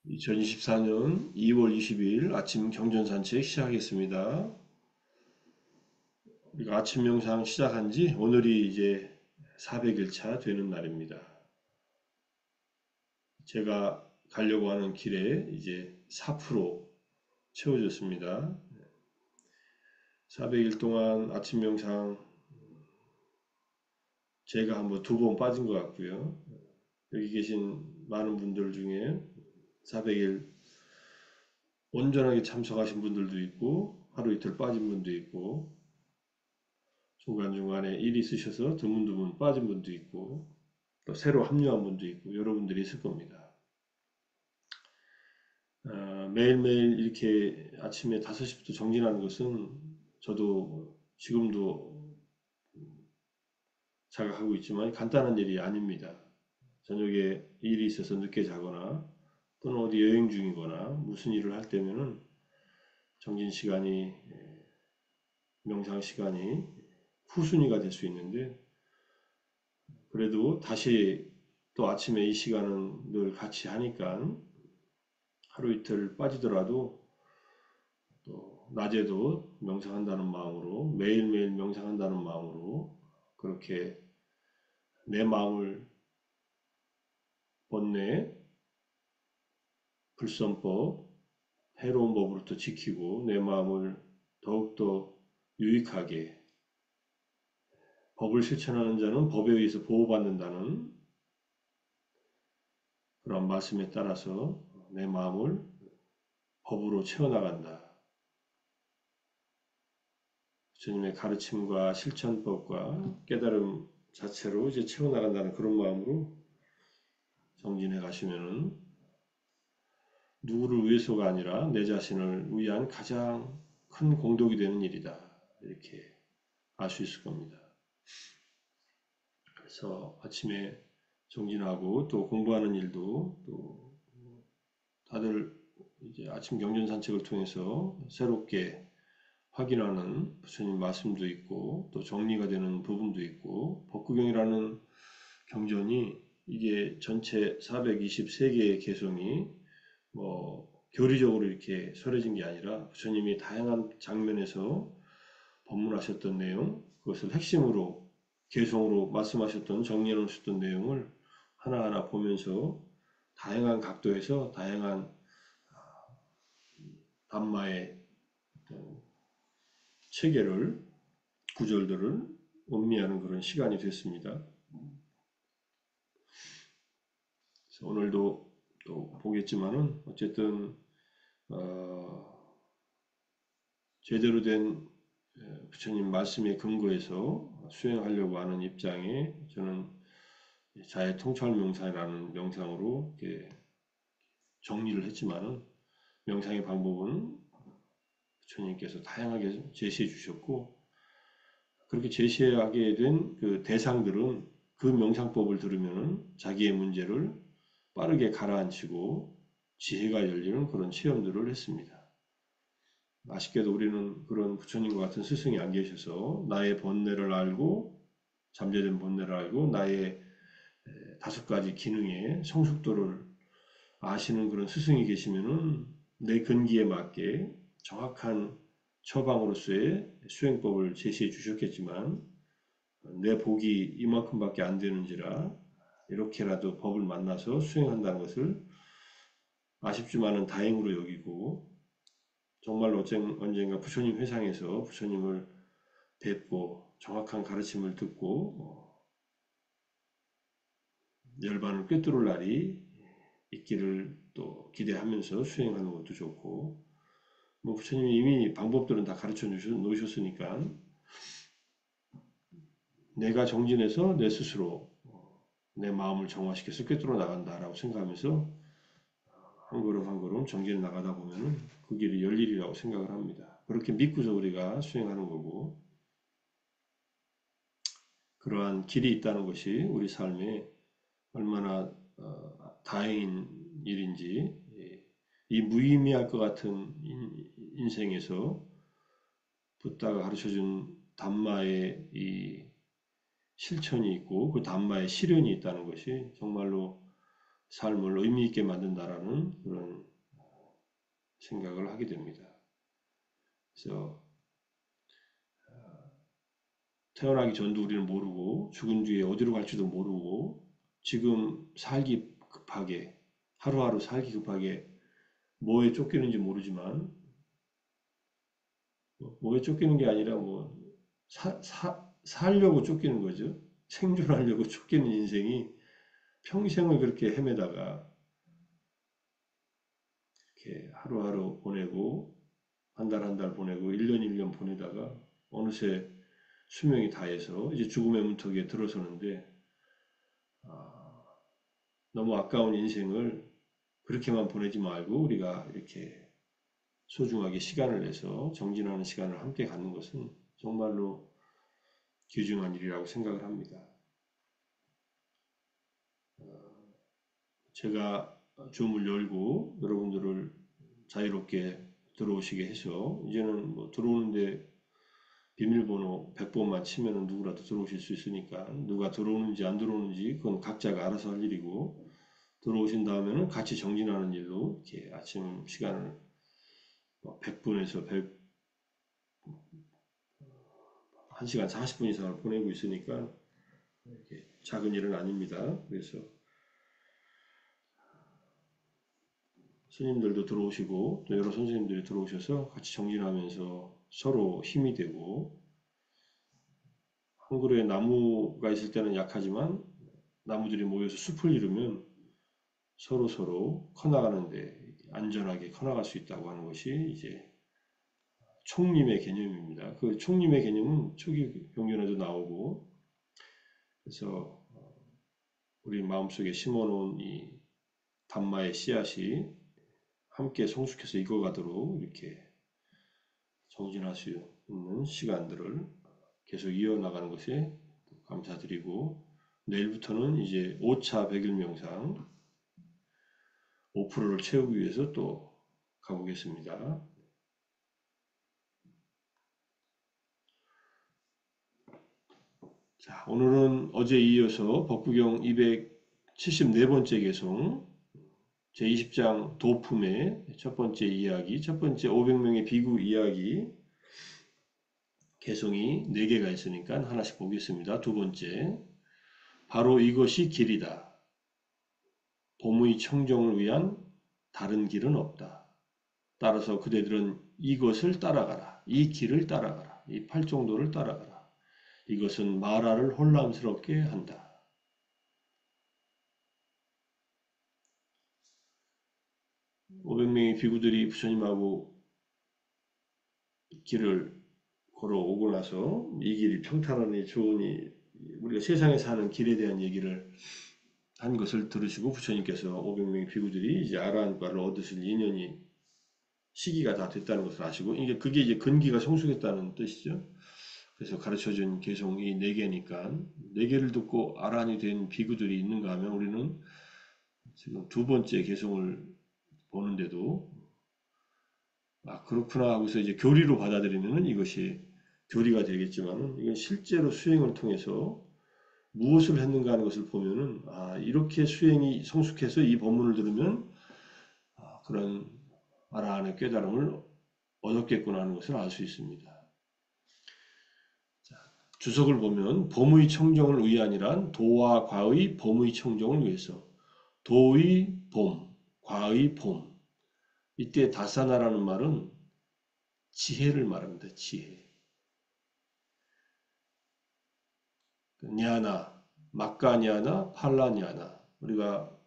2024년 2월 20일 아침 경전산책 시작하겠습니다. 우리가 아침 명상 시작한 지 오늘이 이제 400일차 되는 날입니다. 제가 가려고 하는 길에 이제 4% 채워졌습니다. 400일 동안 아침 명상 제가 한번 2번 빠진 것 같고요. 여기 계신 많은 분들 중에 400일 온전하게 참석하신 분들도 있고 하루 이틀 빠진 분도 있고 중간중간에 일이 있으셔서 드문드문 빠진 분도 있고 또 새로 합류한 분도 있고 여러분들이 있을 겁니다. 매일매일 이렇게 아침에 5시부터 정진하는 것은 저도 지금도 자각하고 있지만 간단한 일이 아닙니다. 저녁에 일이 있어서 늦게 자거나 또는 어디 여행 중이거나 무슨 일을 할 때면은 정진 시간이 명상 시간이 후순위가 될 수 있는데 그래도 다시 또 아침에 이 시간은 늘 같이 하니까 하루 이틀 빠지더라도 또 낮에도 명상한다는 마음으로 매일매일 명상한다는 마음으로 그렇게 내 마음을 번뇌, 불선법, 해로운 법으로부터 지키고 내 마음을 더욱더 유익하게 법을 실천하는 자는 법에 의해서 보호받는다는 그런 말씀에 따라서 내 마음을 법으로 채워나간다. 주님의 가르침과 실천법과 깨달음 자체로 이제 채워나간다는 그런 마음으로 정진해 가시면은 누구를 위해서가 아니라 내 자신을 위한 가장 큰 공덕이 되는 일이다. 이렇게 알 수 있을 겁니다. 그래서 아침에 정진하고 또 공부하는 일도 또 다들 이제 아침 경전 산책을 통해서 새롭게 확인하는 부처님 말씀도 있고 또 정리가 되는 부분도 있고 법구경이라는 경전이 이게 전체 423개의 개성이 뭐 교리적으로 이렇게 설해진 게 아니라 부처님이 다양한 장면에서 법문하셨던 내용 그것을 핵심으로 개성으로 말씀하셨던 정리해 놓으셨던 내용을 하나하나 보면서 다양한 각도에서 다양한 담마의 체계를 구절들을 음미하는 그런 시간이 됐습니다. 그래서 오늘도 또 보겠지만은 어쨌든 제대로 된 부처님 말씀에 근거해서 수행하려고 하는 입장에 저는 자해 통찰 명상이라는 명상으로 이렇게 정리를 했지만은 명상의 방법은 부처님께서 다양하게 제시해 주셨고 그렇게 제시하게 된 그 대상들은 그 명상법을 들으면은 자기의 문제를 빠르게 가라앉히고 지혜가 열리는 그런 체험들을 했습니다. 아쉽게도 우리는 그런 부처님과 같은 스승이 안 계셔서 나의 본래를 알고 잠재된 본래를 알고 나의 5가지 기능의 성숙도를 아시는 그런 스승이 계시면은 내 근기에 맞게 정확한 처방으로서의 수행법을 제시해 주셨겠지만 내 복이 이만큼밖에 안 되는지라 이렇게라도 법을 만나서 수행한다는 것을 아쉽지만은 다행으로 여기고 정말로 언젠가 부처님 회상에서 부처님을 뵙고 정확한 가르침을 듣고 열반을 꿰뚫을 날이 있기를 또 기대하면서 수행하는 것도 좋고 뭐 부처님이 이미 방법들은 다 가르쳐 놓으셨으니까 내가 정진해서 내 스스로 내 마음을 정화시켜서 꿰뚫어 나간다라고 생각하면서 한 걸음 한 걸음 정진해 나가다 보면은 그 길이 열리리라고 생각을 합니다. 그렇게 믿고서 우리가 수행하는 거고 그러한 길이 있다는 것이 우리 삶에 얼마나 다행인 일인지 이 무의미할 것 같은 인생에서 붓다가 가르쳐준 담마의 이 실천이 있고 그 담마의 실현이 있다는 것이 정말로 삶을 의미 있게 만든다라는 그런 생각을 하게 됩니다. 그래서 태어나기 전도 우리는 모르고 죽은 뒤에 어디로 갈지도 모르고 지금 살기 급하게 하루하루 살기 급하게 뭐에 쫓기는지 모르지만 뭐에 쫓기는 게 아니라 뭐 살려고 쫓기는 거죠. 생존하려고 쫓기는 인생이 평생을 그렇게 헤매다가 이렇게 하루하루 보내고 한 달 한 달 보내고 1년 1년 보내다가 어느새 수명이 다해서 이제 죽음의 문턱에 들어서는데 너무 아까운 인생을 그렇게만 보내지 말고 우리가 이렇게 소중하게 시간을 내서 정진하는 시간을 함께 갖는 것은 정말로 귀중한 일이라고 생각을 합니다. 제가 줌을 열고 여러분들을 자유롭게 들어오시게 해서 이제는 뭐 들어오는데 비밀번호 100번만 치면은 누구라도 들어오실 수 있으니까 누가 들어오는지 안 들어오는지 그건 각자가 알아서 할 일이고 들어오신 다음에는 같이 정진하는 일로 이렇게 아침 시간을 100분에서 1시간 40분 이상을 보내고 있으니까 이렇게 작은 일은 아닙니다. 그래서 스님들도 들어오시고 또 여러 선생님들이 들어오셔서 같이 정진하면서 서로 힘이 되고 한 그루의 나무가 있을 때는 약하지만 나무들이 모여서 숲을 이루면 서로 커나가는데 안전하게 커나갈 수 있다고 하는 것이 이제 총림의 개념입니다. 그 총림의 개념은 초기 경전에도 나오고 그래서 우리 마음속에 심어놓은 이 담마의 씨앗이 함께 성숙해서 익어가도록 이렇게 정진할 수 있는 시간들을 계속 이어나가는 것에 감사드리고 내일부터는 이제 5차 100일 명상 5%를 채우기 위해서 또 가보겠습니다. 자, 오늘은 어제 이어서 법구경 274번째 개송 제20장 도품의 첫 번째 이야기, 첫 번째 500명의 비구 이야기 개송이 4개가 있으니까 하나씩 보겠습니다. 두 번째, 바로 이것이 길이다. 봄의 청정을 위한 다른 길은 없다. 따라서 그대들은 이것을 따라가라. 이 길을 따라가라. 이 팔정도를 따라가라. 이것은 마라를 혼란스럽게 한다. 500명의 비구들이 부처님하고 길을 걸어오고 나서 이 길이 평탄하니 좋으니 우리가 세상에 사는 길에 대한 얘기를 한 것을 들으시고 부처님께서 500명의 비구들이 이제 아라한과를 얻으실 인연이 시기가 다 됐다는 것을 아시고 그게 이제 근기가 성숙했다는 뜻이죠. 그래서 가르쳐준 개송이 4개니까 4개를 듣고 아란이 된 비구들이 있는가 하면 우리는 지금 두 번째 개송을 보는데도 그렇구나 하고서 이제 교리로 받아들이면은 이것이 교리가 되겠지만은 이건 실제로 수행을 통해서 무엇을 했는가 하는 것을 보면은 이렇게 수행이 성숙해서 이 법문을 들으면 그런 아라한의 깨달음을 얻었겠구나 하는 것을 알 수 있습니다. 주석을 보면 봄의 청정을 위한이란 도와 과의 봄의 청정을 위해서 도의 봄, 과의 봄. 이때 다사나라는 말은 지혜를 말합니다. 지혜. 냐나, 막가냐나, 팔라냐나. 우리가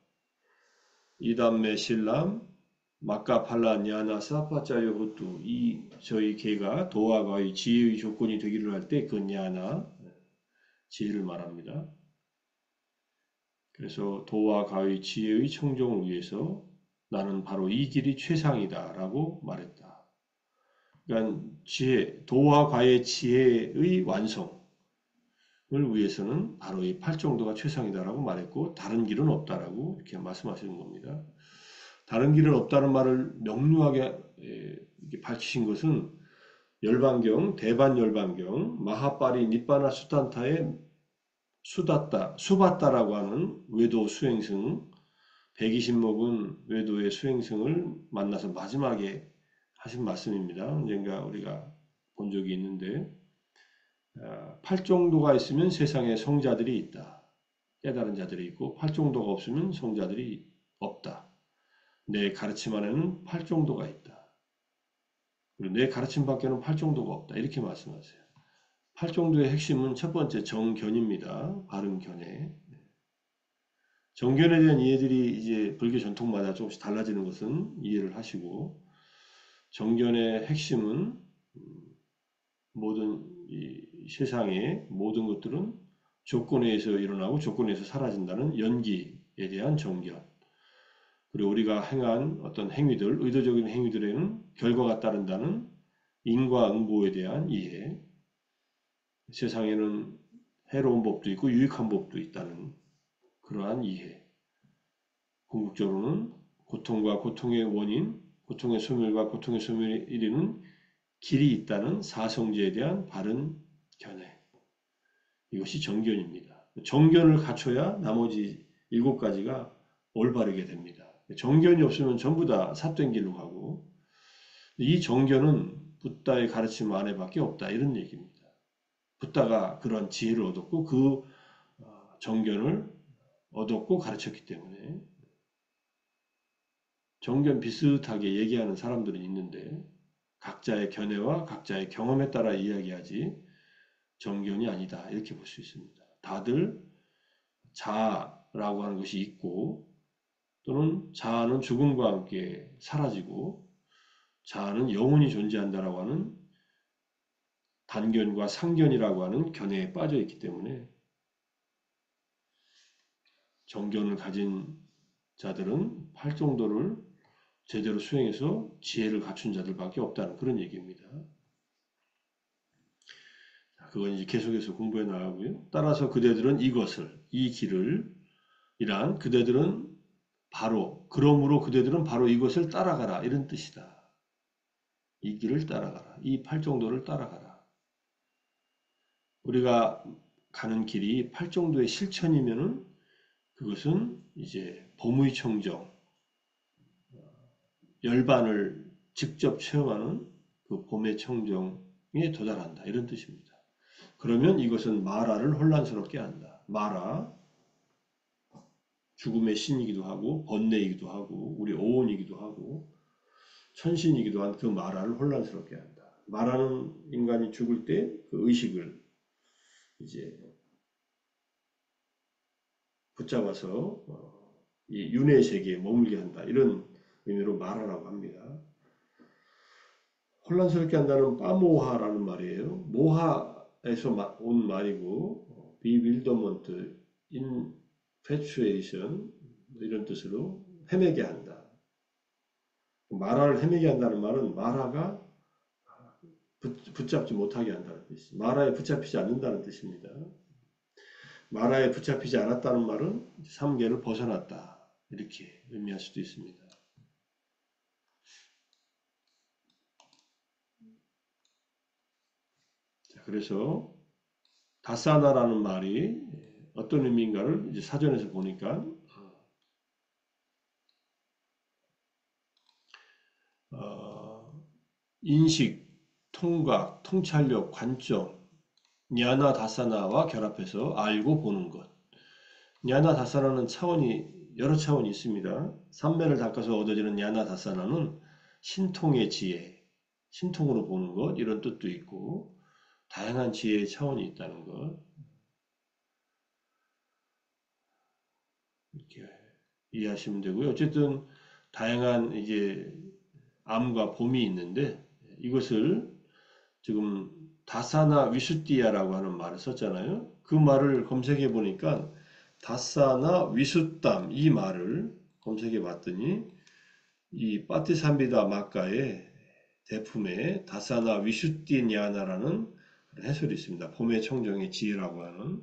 이담메 실람, 막가 팔라 냐나 사파짜요 호뚜 이 저희 개가 도와 과의 지혜의 조건이 되기를 할 때 그 냐나 지혜를 말합니다. 그래서 도와 가의 지혜의 청정을 위해서 나는 바로 이 길이 최상이다 라고 말했다. 그러니까 도와 과의 지혜의 완성을 위해서는 바로 이 8정도가 최상이다 라고 말했고 다른 길은 없다라고 이렇게 말씀하시는 겁니다. 다른 길은 없다는 말을 명료하게 이렇게 밝히신 것은 열반경, 대반열반경, 마하파리 니빠나 수탄타의 수바따라고 하는 외도 수행승 120목은 외도의 수행승을 만나서 마지막에 하신 말씀입니다. 언젠가 우리가 본 적이 있는데, 팔종도가 있으면 세상에 성자들이 있다. 깨달은 자들이 있고, 팔종도가 없으면 성자들이 없다. 내 가르침 안에는 팔종도가 있다. 그리고 내 가르침 밖에는 팔종도가 없다. 이렇게 말씀하세요. 팔종도의 핵심은 첫 번째 정견입니다. 바른 견해. 정견에 대한 이해들이 이제 불교 전통마다 조금씩 달라지는 것은 이해를 하시고, 정견의 핵심은 모든 이 세상의 모든 것들은 조건에 의해서 일어나고 조건에 의해서 사라진다는 연기에 대한 정견. 그리고 우리가 행한 어떤 행위들, 의도적인 행위들에는 결과가 따른다는 인과응보에 대한 이해. 세상에는 해로운 법도 있고 유익한 법도 있다는 그러한 이해. 궁극적으로는 고통과 고통의 원인, 고통의 소멸과 고통의 소멸에 이르는 길이 있다는 사성제에 대한 바른 견해. 이것이 정견입니다. 정견을 갖춰야 나머지 7가지가 올바르게 됩니다. 정견이 없으면 전부 다 삿된 길로 가고, 이 정견은 붓다의 가르침 안에밖에 없다, 이런 얘기입니다. 붓다가 그런 지혜를 얻었고 그 정견을 얻었고 가르쳤기 때문에 정견 비슷하게 얘기하는 사람들은 있는데 각자의 견해와 각자의 경험에 따라 이야기하지 정견이 아니다, 이렇게 볼 수 있습니다. 다들 자아라고 하는 것이 있고, 또는 자아는 죽음과 함께 사라지고 자아는 영원히 존재한다라고 하는 단견과 상견이라고 하는 견해에 빠져 있기 때문에 정견을 가진 자들은 팔정도를 제대로 수행해서 지혜를 갖춘 자들밖에 없다는 그런 얘기입니다. 그건 이제 계속해서 공부해 나가고요. 따라서 그대들은 이 길을, 이란 그대들은 그러므로 그대들은 바로 이것을 따라가라, 이런 뜻이다. 이 길을 따라가라. 이 팔정도를 따라가라. 우리가 가는 길이 팔정도의 실천이면은 그것은 이제 보무의청정, 열반을 직접 체험하는 그 봄의 청정에 도달한다, 이런 뜻입니다. 그러면 이것은 마라를 혼란스럽게 한다. 마라, 죽음의 신이기도 하고 번뇌이기도 하고 우리 오온이기도 하고 천신이기도 한 그 마라를 혼란스럽게 한다. 마라는 인간이 죽을 때 그 의식을 이제 붙잡아서 이 윤회 세계에 머물게 한다, 이런 의미로 마라라고 합니다. 혼란스럽게 한다는 빠모하라는 말이에요. 모하에서 온 말이고 bewilderment, infatuation 이런 뜻으로 헤매게 한다. 마라를 헤매게 한다는 말은 마라가 붙잡지 못하게 한다는 뜻이, 마라에 붙잡히지 않는다는 뜻입니다. 마라에 붙잡히지 않았다는 말은 삼계를 벗어났다, 이렇게 의미할 수도 있습니다. 자, 그래서 다사나라는 말이 어떤 의미인가를 이제 사전에서 보니까 인식, 통각, 통찰력, 관점, 냐나 다사나와 결합해서 알고 보는 것. 냐나 다사나는 여러 차원이 있습니다. 삼매를 닦아서 얻어지는 냐나 다사나는 신통의 지혜, 신통으로 보는 것, 이런 뜻도 있고 다양한 지혜의 차원이 있다는 것, 이렇게 이해하시면 되고요. 어쨌든 다양한 이제 암과 봄이 있는데 이것을 지금 다사나 위숫디야라고 하는 말을 썼잖아요. 그 말을 검색해 보니까 다사나 위숫담, 이 말을 검색해 봤더니 이 파티삼비다 마가의 대품에 다사나 위숫디냐나라는 해설이 있습니다. 봄의 청정의 지혜라고 하는.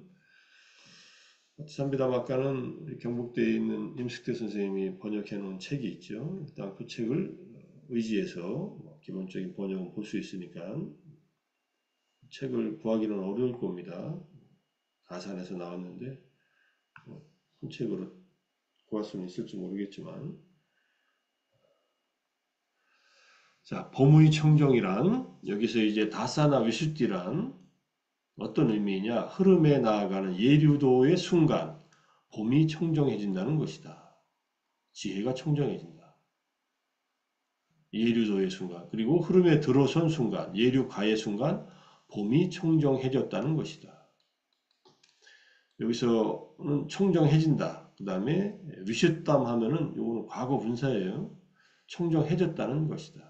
파티삼비다 마가는 경북대에 있는 임숙대 선생님이 번역해 놓은 책이 있죠. 일단 그 책을 의지해서 기본적인 번역은 볼 수 있으니까 책을 구하기는 어려울 겁니다. 가산에서 나왔는데 큰 책으로 구할 수는 있을지 모르겠지만. 자, 범의 청정이란 여기서 이제 다사나 위슈띠란 어떤 의미냐? 흐름에 나아가는 예류도의 순간 봄이 청정해진다는 것이다. 지혜가 청정해진다. 예류도의 순간, 그리고 흐름에 들어선 순간, 예류가의 순간 봄이 청정해졌다는 것이다. 여기서는 청정해진다. 그 다음에 위시땀 하면은 요거는 과거 분사예요. 청정해졌다는 것이다.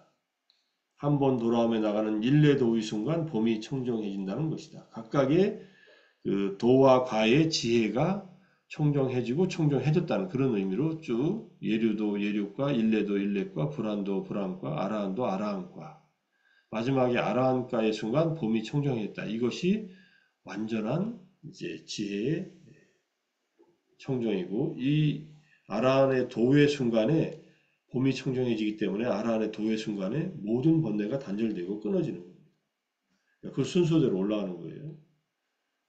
한번 돌아오며 나가는 일례도의 순간 봄이 청정해진다는 것이다. 각각의 그 도와 과의 지혜가 청정해지고 청정해졌다는 그런 의미로 쭉 예류도 예류과, 일례도 일례과, 불안도 불안과, 아라한도 아라한과, 마지막에 아라한과의 순간 봄이 청정했다. 이것이 완전한 이제 지혜의 청정이고, 이 아라한의 도의 순간에 봄이 청정해지기 때문에 아라한의 도의 순간에 모든 번뇌가 단절되고 끊어지는 겁니다. 그 순서대로 올라가는 거예요.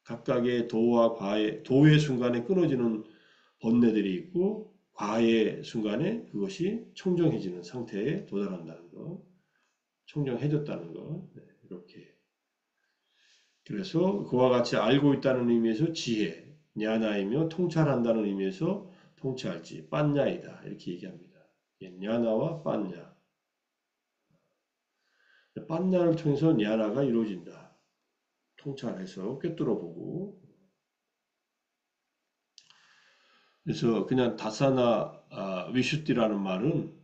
각각의 도와 과의, 도의 순간에 끊어지는 번뇌들이 있고 과의 순간에 그것이 청정해지는 상태에 도달한다는 것, 청정해졌다는 것, 네, 이렇게. 그래서 그와 같이 알고 있다는 의미에서 지혜, 냐나이며 통찰한다는 의미에서 통찰지, 빤냐이다 이렇게 얘기합니다. 냐나와 빤냐, 빤냐를 통해서 냐나가 이루어진다. 통찰해서 꿰뚫어보고. 그래서 그냥 다사나 위슈띠라는 말은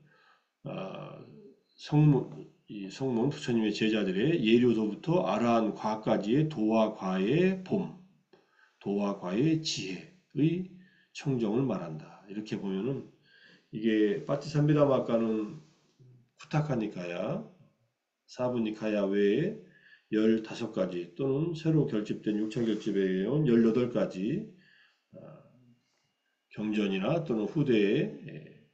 이 성문 부처님의 제자들의 예류도부터 아라한 과까지의 도와 과의 봄, 도와 과의 지혜의 청정을 말한다. 이렇게 보면은 이게 파티산비다마가는 쿠타카니카야, 사부니카야 외에 15가지 또는 새로 결집된 6차 결집에 의한 18가지 경전이나 또는 후대의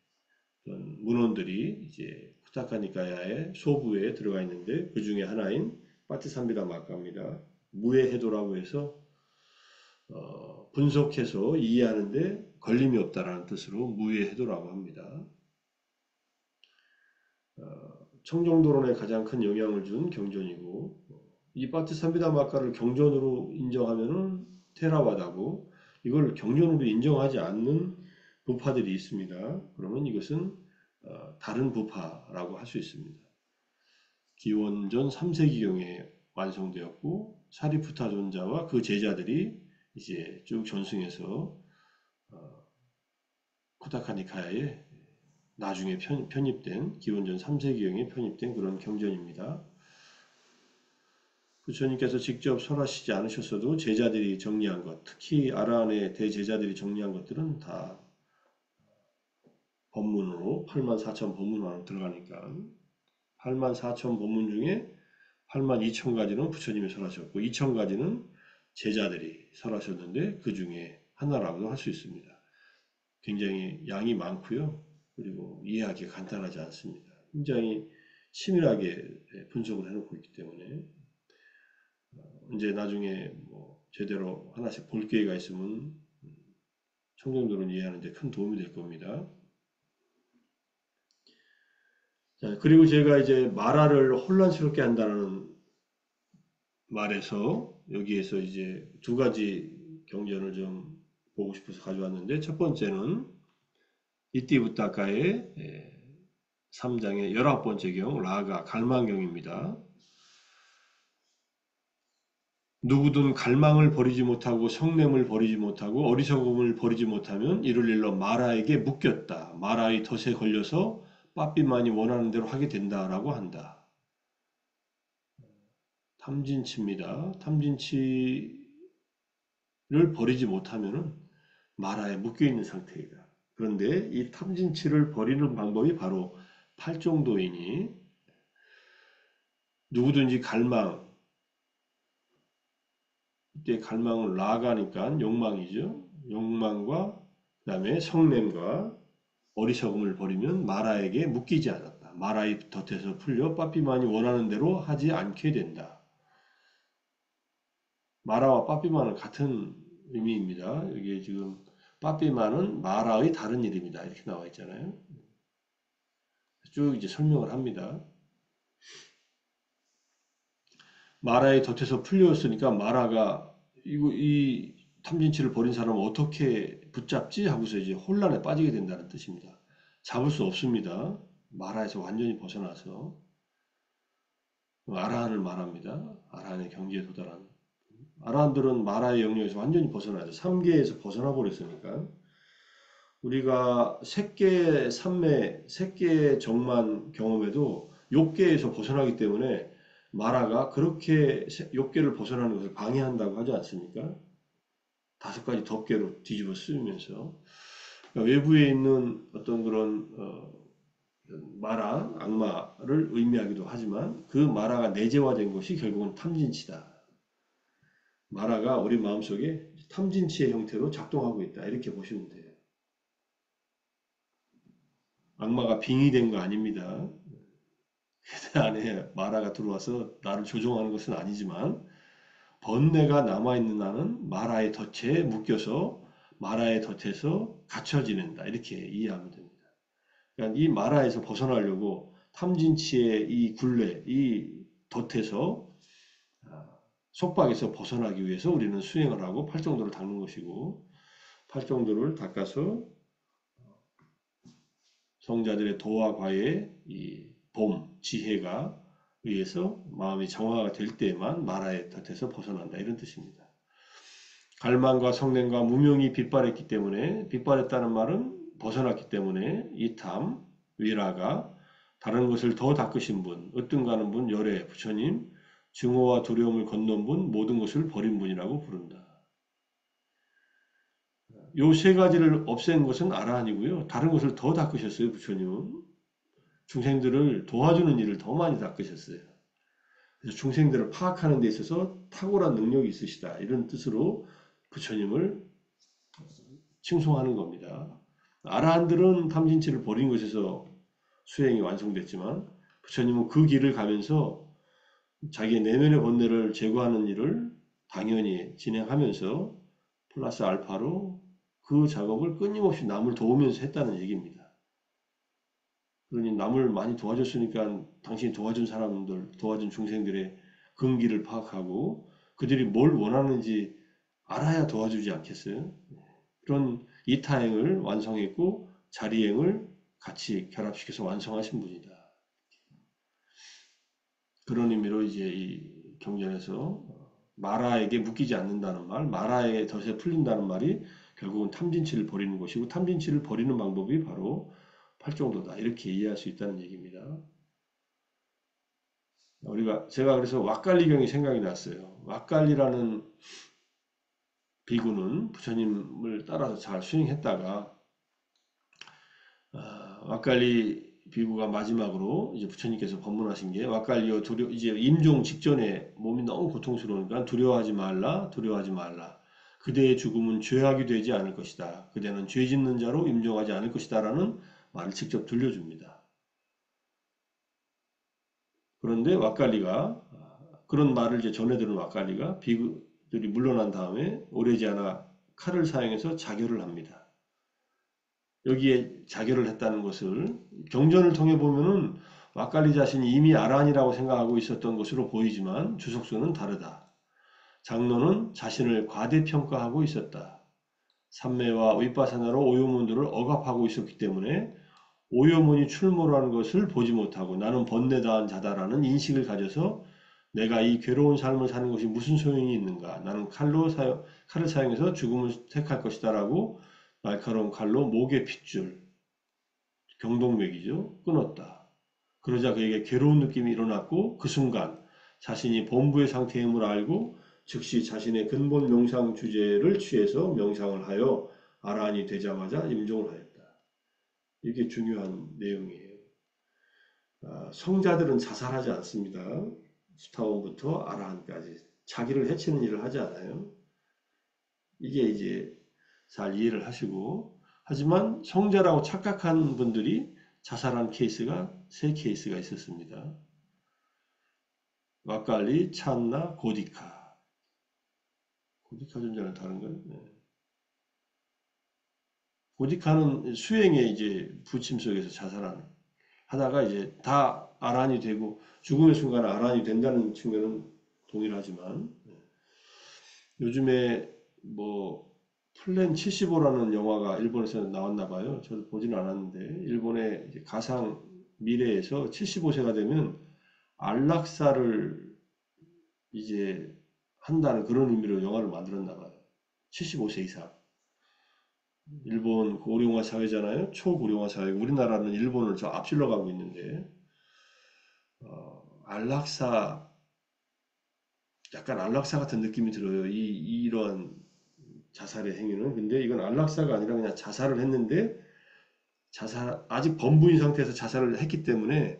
문헌들이 이제 쿠타카니카야의 소부에 들어가 있는데 그 중에 하나인 파티산비다마가입니다. 무해해도라고 해서 분석해서 이해하는데 걸림이 없다라는 뜻으로 무해해도라고 합니다. 청정도론에 가장 큰 영향을 준 경전이고, 이 파티산비다마가를 경전으로 인정하면은 테라와다고, 이걸 경전으로 인정하지 않는 부파들이 있습니다. 그러면 이것은 다른 부파라고 할 수 있습니다. 기원전 3세기경에 완성되었고 사리푸타 존자와 그 제자들이 이제 쭉 전승해서 쿠타카니카야에 나중에 편입된 기원전 3세기경에 편입된 그런 경전입니다. 부처님께서 직접 설하시지 않으셨어도 제자들이 정리한 것, 특히 아라한의 대제자들이 정리한 것들은 다 법문으로 84,000 법문 안으로 들어가니까 84,000 법문 중에 82,000가지는 부처님이 설하셨고 2,000가지는 제자들이 설하셨는데 그 중에 하나라고도 할 수 있습니다. 굉장히 양이 많고요. 그리고 이해하기 간단하지 않습니다. 굉장히 치밀하게 분석을 해놓고 있기 때문에 이제 나중에 뭐 제대로 하나씩 볼 기회가 있으면 청정도론 이해하는데 큰 도움이 될 겁니다. 자, 그리고 제가 이제 마라를 혼란스럽게 한다는 말에서 여기에서 이제 두 가지 경전을 좀 보고 싶어서 가져왔는데, 첫 번째는 이띠부타카의 3장의 19번째 경 라가 갈망경입니다. 누구든 갈망을 버리지 못하고 성냄을 버리지 못하고 어리석음을 버리지 못하면 이를 일러 마라에게 묶였다. 마라의 덫에 걸려서 빠삐만이 원하는 대로 하게 된다라고 한다. 탐진치입니다. 탐진치를 버리지 못하면은 마라에 묶여있는 상태이다. 그런데 이 탐진치를 버리는 방법이 바로 팔정도이니, 누구든지 갈망, 이때 갈망은 라가니까 욕망이죠. 욕망과 그 다음에 성냄과 어리석음을 버리면 마라에게 묶이지 않았다. 마라의 덫에서 풀려 빠삐만이 원하는 대로 하지 않게 된다. 마라와 빠삐만은 같은 의미입니다. 여기에 지금 빠삐마는 마라의 다른 이름이다. 이렇게 나와 있잖아요. 쭉 이제 설명을 합니다. 마라의 덫에서 풀려왔으니까 마라가 이 탐진치를 벌인 사람을 어떻게 붙잡지 하고서 이제 혼란에 빠지게 된다는 뜻입니다. 잡을 수 없습니다. 마라에서 완전히 벗어나서 아라한을 말합니다. 아라한의 경지에 도달한 아라한들은 마라의 영역에서 완전히 벗어나죠. 삼계에서 벗어나 버렸으니까 우리가 색계 삼매, 색계 정만 경험에도 욕계에서 벗어나기 때문에 마라가 그렇게 욕계를 벗어나는 것을 방해한다고 하지 않습니까? 다섯 가지 덮개로 뒤집어 쓰면서 그러니까 외부에 있는 어떤 그런 마라, 악마를 의미하기도 하지만 그 마라가 내재화된 것이 결국은 탐진치다. 마라가 우리 마음속에 탐진치의 형태로 작동하고 있다. 이렇게 보시면 돼요. 악마가 빙의된 거 아닙니다. 그 안에 마라가 들어와서 나를 조종하는 것은 아니지만 번뇌가 남아있는 나는 마라의 덫에 묶여서 마라의 덫에서 갇혀 지낸다. 이렇게 이해하면 됩니다. 그러니까 이 마라에서 벗어나려고 탐진치의 이 굴레, 이 덫에서 속박에서 벗어나기 위해서 우리는 수행을 하고 팔정도를 닦는 것이고 팔정도를 닦아서 성자들의 도와 과의 이 봄, 지혜가 의해서 마음이 정화가 될 때만 마라의 덫에서 벗어난다. 이런 뜻입니다. 갈망과 성냄과 무명이 빗발했기 때문에 빗발했다는 말은 벗어났기 때문에 이탐, 위라가 다른 것을 더 닦으신 분, 으뜸가는 분, 열애, 부처님, 증오와 두려움을 건넌 분, 모든 것을 버린 분이라고 부른다. 요 세 가지를 없앤 것은 아라한이고요. 다른 것을 더 닦으셨어요, 부처님은. 중생들을 도와주는 일을 더 많이 닦으셨어요. 그래서 중생들을 파악하는 데 있어서 탁월한 능력이 있으시다. 이런 뜻으로 부처님을 칭송하는 겁니다. 아라한들은 탐진치를 버린 것에서 수행이 완성됐지만 부처님은 그 길을 가면서 자기의 내면의 번뇌를 제거하는 일을 당연히 진행하면서 플러스 알파로 그 작업을 끊임없이 남을 도우면서 했다는 얘기입니다. 그러니 남을 많이 도와줬으니까 당신이 도와준 사람들, 도와준 중생들의 근기를 파악하고 그들이 뭘 원하는지 알아야 도와주지 않겠어요? 그런 이타행을 완성했고 자리행을 같이 결합시켜서 완성하신 분이다. 그런 의미로 이제 이 경전에서 마라에게 묶이지 않는다는 말, 마라의 덫에 풀린다는 말이 결국은 탐진치를 버리는 것이고 탐진치를 버리는 방법이 바로 팔정도다. 이렇게 이해할 수 있다는 얘기입니다. 제가 그래서 왁갈리경이 생각이 났어요. 왁갈리라는 비구는 부처님을 따라서 잘 수행했다가 왁갈리 비구가 마지막으로 이제 부처님께서 법문하신 게 왁갈리여 이제 임종 직전에 몸이 너무 고통스러우니까 두려워하지 말라, 두려워하지 말라. 그대의 죽음은 죄악이 되지 않을 것이다. 그대는 죄 짓는 자로 임종하지 않을 것이다라는 말을 직접 들려줍니다. 그런데 왁갈리가 그런 말을 이제 전해 들은 왁갈리가 비구들이 물러난 다음에 오래지 않아 칼을 사용해서 자결을 합니다. 여기에 자결을 했다는 것을 경전을 통해 보면은 왁갈리 자신이 이미 아란이라고 생각하고 있었던 것으로 보이지만 주석서는 다르다. 장로는 자신을 과대평가하고 있었다. 삼매와 윗바사나로 오요문들을 억압하고 있었기 때문에 오요문이 출몰하는 것을 보지 못하고 나는 번뇌다한 자다라는 인식을 가져서 내가 이 괴로운 삶을 사는 것이 무슨 소용이 있는가? 나는 칼을 사용해서 죽음을 택할 것이다라고 날카로운 칼로 목의 핏줄, 경동맥이죠. 끊었다. 그러자 그에게 괴로운 느낌이 일어났고 그 순간 자신이 본부의 상태임을 알고 즉시 자신의 근본 명상 주제를 취해서 명상을 하여 아라한이 되자마자 임종을 하였다. 이게 중요한 내용이에요. 성자들은 자살하지 않습니다. 수타원부터 아라한까지 자기를 해치는 일을 하지 않아요. 이게 이제 잘 이해를 하시고 하지만 성자라고 착각한 분들이 자살한 케이스가 3케이스가 있었습니다. 왁갈리, 찬나, 고디카. 고디카 존재는 다른가요? 네. 보디카는 수행에 이제 부침 속에서 자살하는 하다가 이제 다 아란이 되고 죽음의 순간에 아란이 된다는 측면은 동일하지만 요즘에 뭐 플랜 75라는 영화가 일본에서 나왔나 봐요. 저도 보지는 않았는데 일본의 이제 가상 미래에서 75세가 되면 안락사를 이제 한다는 그런 의미로 영화를 만들었나 봐요. 75세 이상. 일본 고령화 사회잖아요. 초고령화 사회. 우리나라는 일본을 저 앞질러 가고 있는데 안락사 약간 안락사 같은 느낌이 들어요. 이런 자살의 행위는. 근데 이건 안락사가 아니라 그냥 자살을 했는데 자살 아직 범부인 상태에서 자살을 했기 때문에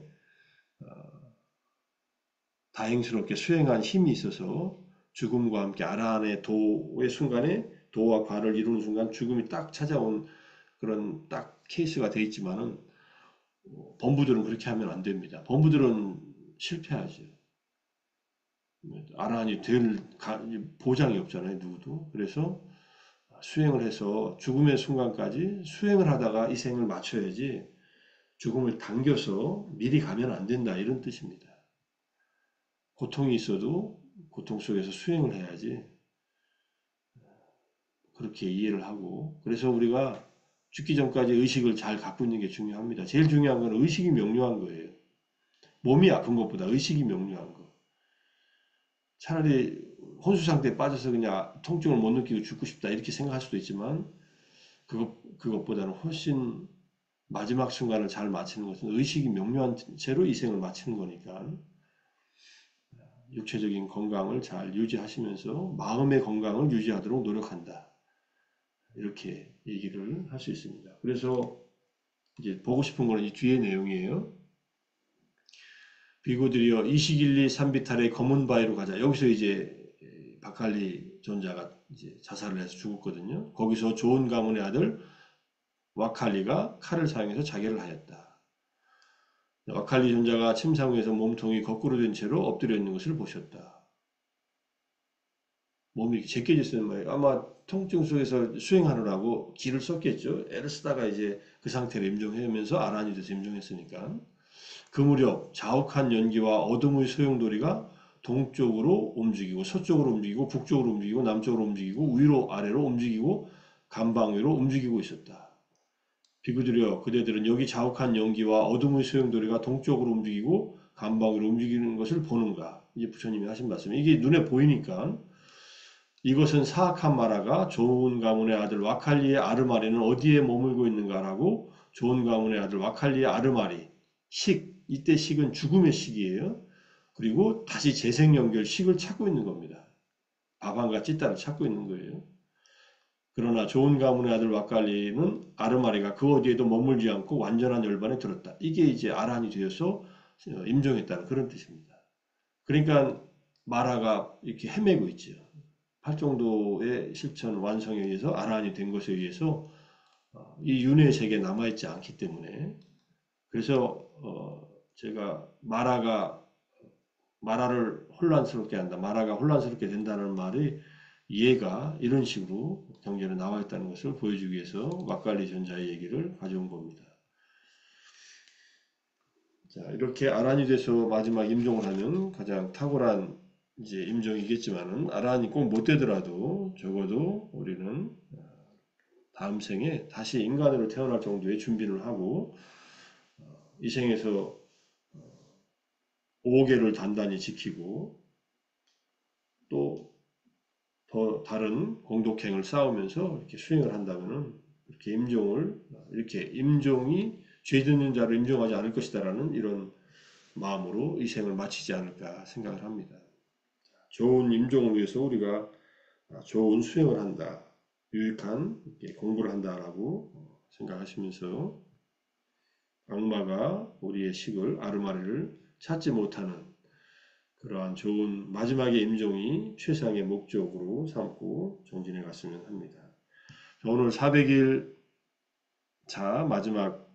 다행스럽게 수행한 힘이 있어서 죽음과 함께 아라한의 도의 순간에 도와 과를 이루는 순간 죽음이 딱 찾아온 그런 딱 케이스가 돼 있지만은 범부들은 그렇게 하면 안 됩니다. 범부들은 실패하죠. 아라한이 될 보장이 없잖아요, 누구도. 그래서 수행을 해서 죽음의 순간까지 수행을 하다가 이 생을 맞춰야지 죽음을 당겨서 미리 가면 안 된다 이런 뜻입니다. 고통이 있어도 고통 속에서 수행을 해야지 그렇게 이해를 하고 그래서 우리가 죽기 전까지 의식을 잘 갖고 있는 게 중요합니다. 제일 중요한 건 의식이 명료한 거예요. 몸이 아픈 것보다 의식이 명료한 거. 차라리 혼수 상태에 빠져서 그냥 통증을 못 느끼고 죽고 싶다 이렇게 생각할 수도 있지만 그것보다는 훨씬 마지막 순간을 잘 마치는 것은 의식이 명료한 채로 이 생을 마치는 거니까 육체적인 건강을 잘 유지하시면서 마음의 건강을 유지하도록 노력한다. 이렇게 얘기를 할 수 있습니다. 그래서 이제 보고 싶은 거는 이 뒤에 내용이에요. 비고들이여 이시길리 산비탈의 검은 바위로 가자. 여기서 이제 바칼리 존자가 이제 자살을 해서 죽었거든요. 거기서 좋은 가문의 아들 와칼리가 칼을 사용해서 자결을 하였다. 와칼리 존자가 침상위에서 몸통이 거꾸로 된 채로 엎드려 있는 것을 보셨다. 몸이 이렇게 제껴져 있는 거예요. 아마 통증 속에서 수행하느라고 기를 썼겠죠. 애를 쓰다가 이제 그 상태를 임종하면서 아란이 돼서 임종했으니까. 그 무렵 자욱한 연기와 어둠의 소용돌이가 동쪽으로 움직이고 서쪽으로 움직이고 북쪽으로 움직이고 남쪽으로 움직이고 위로 아래로 움직이고 간방위로 움직이고 있었다. 비구들이여 그대들은 여기 자욱한 연기와 어둠의 소용돌이가 동쪽으로 움직이고 간방위로 움직이는 것을 보는가? 이제 부처님이 하신 말씀. 이게 눈에 보이니까 이것은 사악한 마라가 좋은 가문의 아들 와칼리의 아르마리는 어디에 머물고 있는가라고 좋은 가문의 아들 와칼리의 아르마리 이때 식은 죽음의 식이에요. 그리고 다시 재생 연결 식을 찾고 있는 겁니다. 바방과 찌따를 찾고 있는 거예요. 그러나 좋은 가문의 아들 와칼리는 아르마리가 그 어디에도 머물지 않고 완전한 열반에 들었다. 이게 이제 아란이 되어서 임종했다는 그런 뜻입니다. 그러니까 마라가 이렇게 헤매고 있죠. 팔정도의 실천 완성에 의해서 아란이 된 것에 의해서 이 윤회의 세계에 남아있지 않기 때문에 그래서 제가 마라를 혼란스럽게 한다. 마라가 혼란스럽게 된다는 말이 이해가 이런 식으로 경전에 나와 있다는 것을 보여주기 위해서 막갈리 전자의 얘기를 가져온 겁니다. 자, 이렇게 아란이 돼서 마지막 임종을 하면 가장 탁월한 이제 임종이겠지만은 아란이 꼭 못 되더라도 적어도 우리는 다음 생에 다시 인간으로 태어날 정도의 준비를 하고 이 생에서 5계를 단단히 지키고 또 더 다른 공덕행을 쌓으면서 이렇게 수행을 한다면은 이렇게 임종이 죄 짓는 자를 임종하지 않을 것이다라는 이런 마음으로 이 생을 마치지 않을까 생각을 합니다. 좋은 임종을 위해서 우리가 좋은 수행을 한다, 유익한 공부를 한다라고 생각하시면서 악마가 우리의 식을 아르마리를 찾지 못하는 그러한 좋은 마지막의 임종이 최상의 목적으로 삼고 정진해 갔으면 합니다. 오늘 400일 차 마지막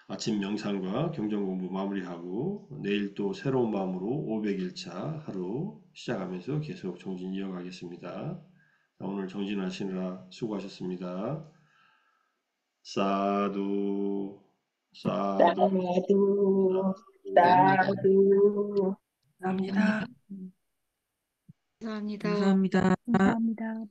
아침 명상과 경전 공부 마무리하고 내일 또 새로운 마음으로 500일 차 하루 시작하면서 계속 정진 이어가겠습니다. 오늘 정진하시느라 수고하셨습니다. 사두, 사두, 사두, 사두. 사두. 감사합니다. 감사합니다. 감사합니다. 감사합니다.